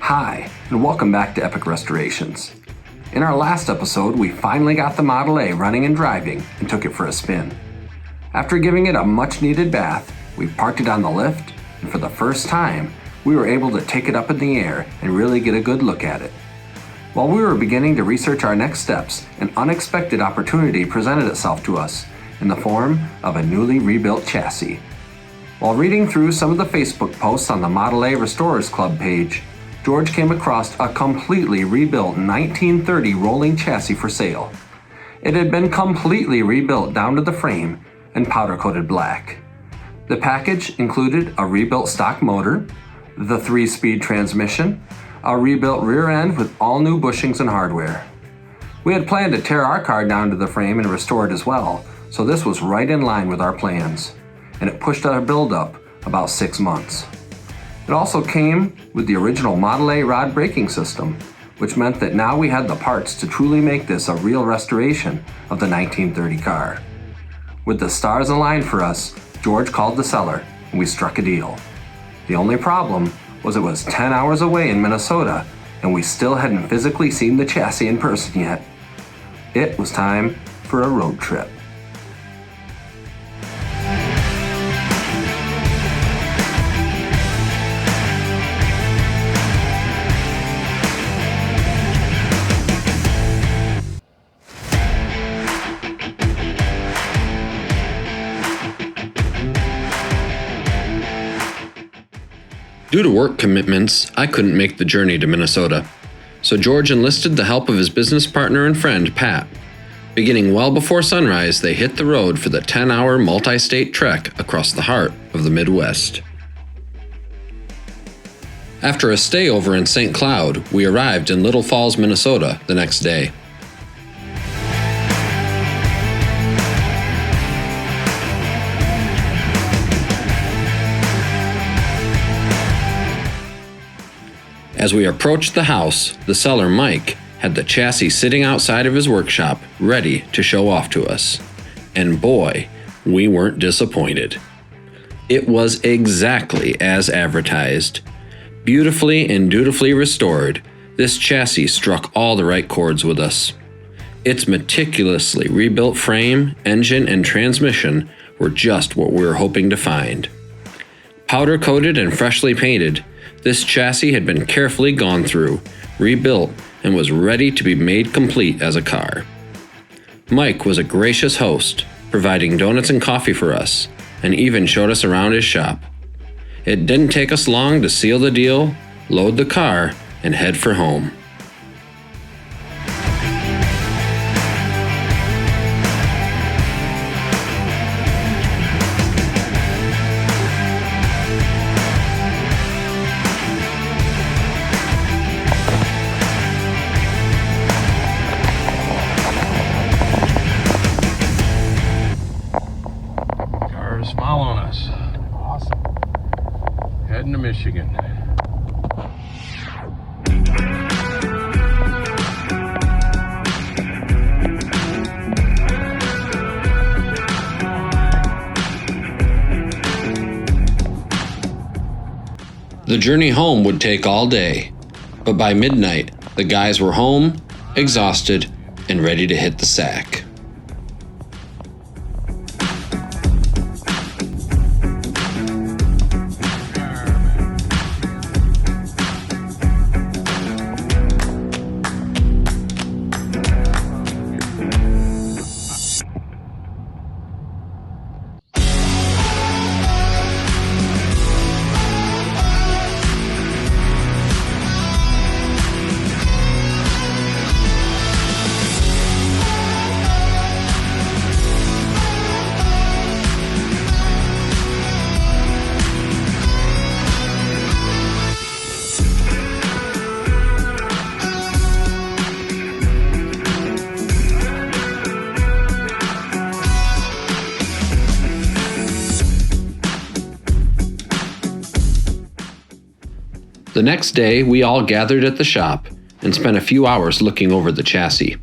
Hi, and welcome back to Epic Restorationz. In our last episode, we finally got the Model A running and driving and took it for a spin. After giving it a much-needed bath, we parked it on the lift, and for the first time, we were able to take it up in the air and really get a good look at it. While we were beginning to research our next steps, an unexpected opportunity presented itself to us in the form of a newly rebuilt chassis. While reading through some of the Facebook posts on the Model A Restorers Club page, George came across a completely rebuilt 1930 rolling chassis for sale. It had been completely rebuilt down to the frame and powder-coated black. The package included a rebuilt stock motor, the 3-speed transmission, a rebuilt rear end with all new bushings and hardware. We had planned to tear our car down to the frame and restore it as well, so this was right in line with our plans, and it pushed our build up about 6 months. It also came with the original Model A rod braking system, which meant that now we had the parts to truly make this a real restoration of the 1930 car. With the stars aligned for us, George called the seller, and we struck a deal. The only problem was it was 10 hours away in Minnesota, and we still hadn't physically seen the chassis in person yet. It was time for a road trip. Due to work commitments, I couldn't make the journey to Minnesota, so George enlisted the help of his business partner and friend, Pat. Beginning well before sunrise, they hit the road for the 10-hour multi-state trek across the heart of the Midwest. After a stay over in St. Cloud, we arrived in Little Falls, Minnesota the next day. As we approached the house, the seller, Mike, had the chassis sitting outside of his workshop, ready to show off to us. And boy, we weren't disappointed. It was exactly as advertised. Beautifully and dutifully restored, this chassis struck all the right chords with us. Its meticulously rebuilt frame, engine, and transmission were just what we were hoping to find. Powder-coated and freshly painted, this chassis had been carefully gone through, rebuilt, and was ready to be made complete as a car. Mike was a gracious host, providing donuts and coffee for us, and even showed us around his shop. It didn't take us long to seal the deal, load the car, and head for home. Following us. Awesome. Heading to Michigan. The journey home would take all day, but by midnight, the guys were home, exhausted, and ready to hit the sack. The next day, we all gathered at the shop and spent a few hours looking over the chassis.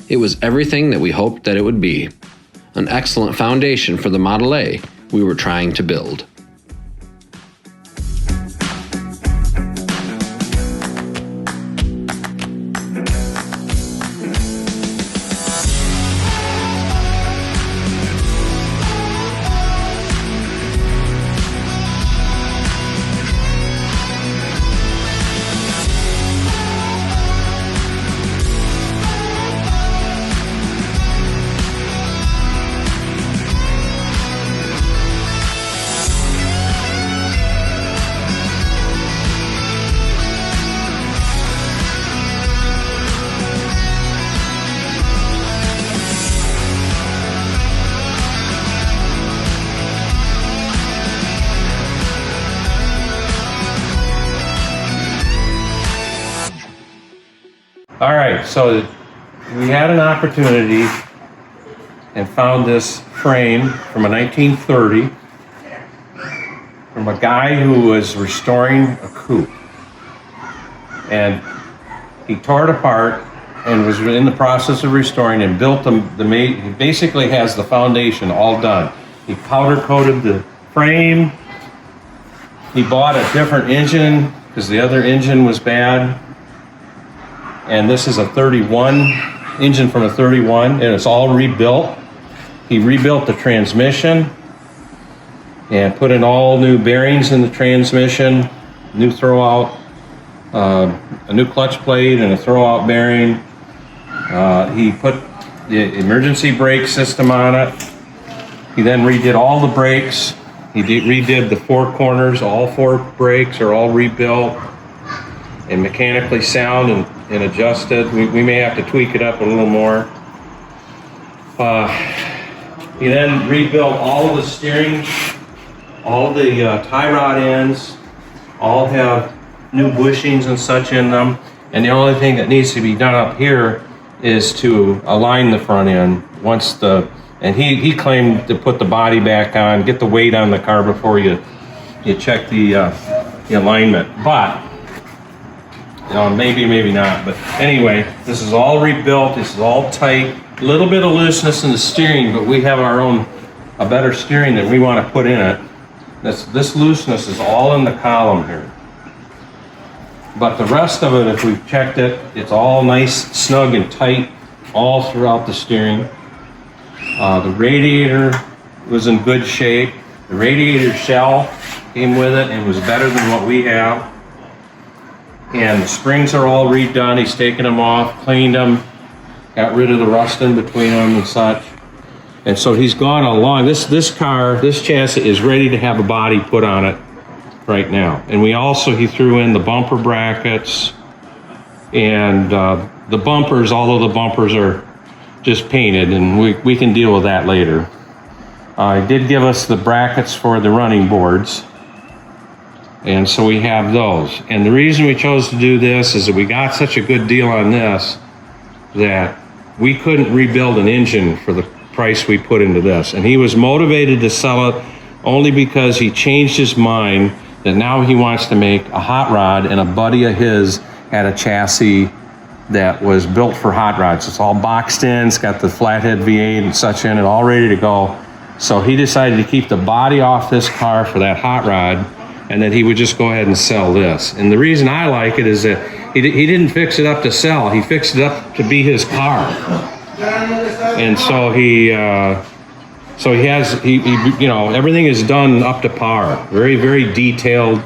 It was everything that we hoped that it would be. An excellent foundation for the Model A we were trying to build. All right, so we had an opportunity and found this frame from a 1930 from a guy who was restoring a coupe. And he tore it apart and was in the process of restoring and built he basically has the foundation all done. He powder coated the frame. He bought a different engine because the other engine was bad. And this is a 31 engine from a 31, and it's all rebuilt. He rebuilt the transmission and put in all new bearings in the transmission, new throwout, a new clutch plate and a throwout bearing. He put the emergency brake system on it. He then redid all the brakes. He redid the four corners. All four brakes are all rebuilt and mechanically sound and adjusted. We may have to tweak it up a little more. He then rebuilt all of the steering, all the tie rod ends, all have new bushings and such in them. And the only thing that needs to be done up here is to align the front end and he claimed to put the body back on, get the weight on the car before you check the alignment. But, maybe not. But anyway, this is all rebuilt. This is all tight. A little bit of looseness in the steering, but we have a better steering that we want to put in it. This looseness is all in the column here. But the rest of it, if we've checked it, it's all nice, snug, and tight all throughout the steering. The radiator was in good shape. The radiator shell came with it and was better than what we have. And the springs are all redone. He's taken them off, cleaned them, got rid of the rust in between them and such. And so he's gone along. This chassis is ready to have a body put on it right now. And he threw in the bumper brackets and the bumpers, although the bumpers are just painted, and we can deal with that later. He did give us the brackets for the running boards, and so we have those. And the reason we chose to do this is that we got such a good deal on this that we couldn't rebuild an engine for the price we put into this. And he was motivated to sell it only because he changed his mind that now he wants to make a hot rod, and a buddy of his had a chassis that was built for hot rods. It's all boxed in, it's got the flathead V8 and such in it, all ready to go. So he decided to keep the body off this car for that hot rod, and that he would just go ahead and sell this. And the reason I like it is that he didn't fix it up to sell, he fixed it up to be his car. And so everything is done up to par. Very, very detailed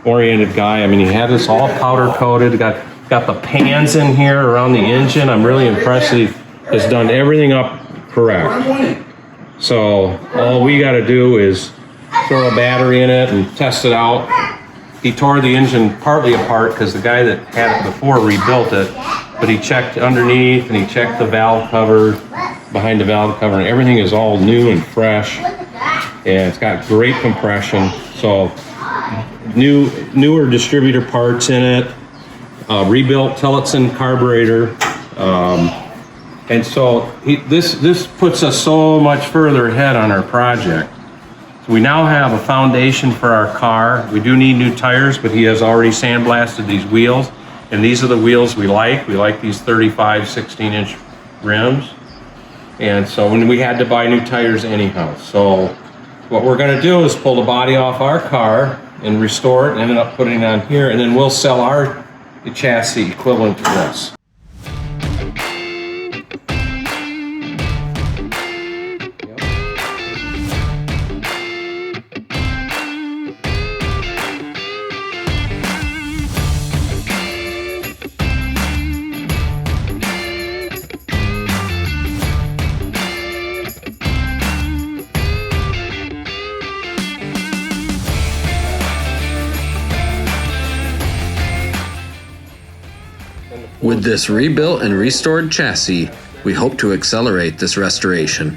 oriented guy. I mean, he had this all powder coated, got the pans in here around the engine. I'm really impressed that he has done everything up correct. So all we got to do is throw a battery in it and test it out. He tore the engine partly apart because the guy that had it before rebuilt it, but he checked underneath and he checked the valve cover, behind the valve cover, and everything is all new and fresh, and it's got great compression. So newer distributor parts in it, rebuilt Tillotson carburetor, and so this puts us so much further ahead on our project. So we now have a foundation for our car. We do need new tires, but he has already sandblasted these wheels, and these are the wheels we like. We like these 35 16-inch rims, and so when we had to buy new tires anyhow. So what we're going to do is pull the body off our car and restore it and end up putting it on here, and then we'll sell our chassis equivalent to this. With this rebuilt and restored chassis, we hope to accelerate this restoration.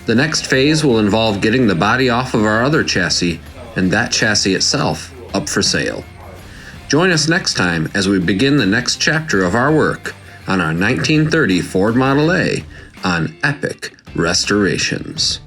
The next phase will involve getting the body off of our other chassis and that chassis itself up for sale. Join us next time as we begin the next chapter of our work on our 1930 Ford Model A on Epic Restorationz.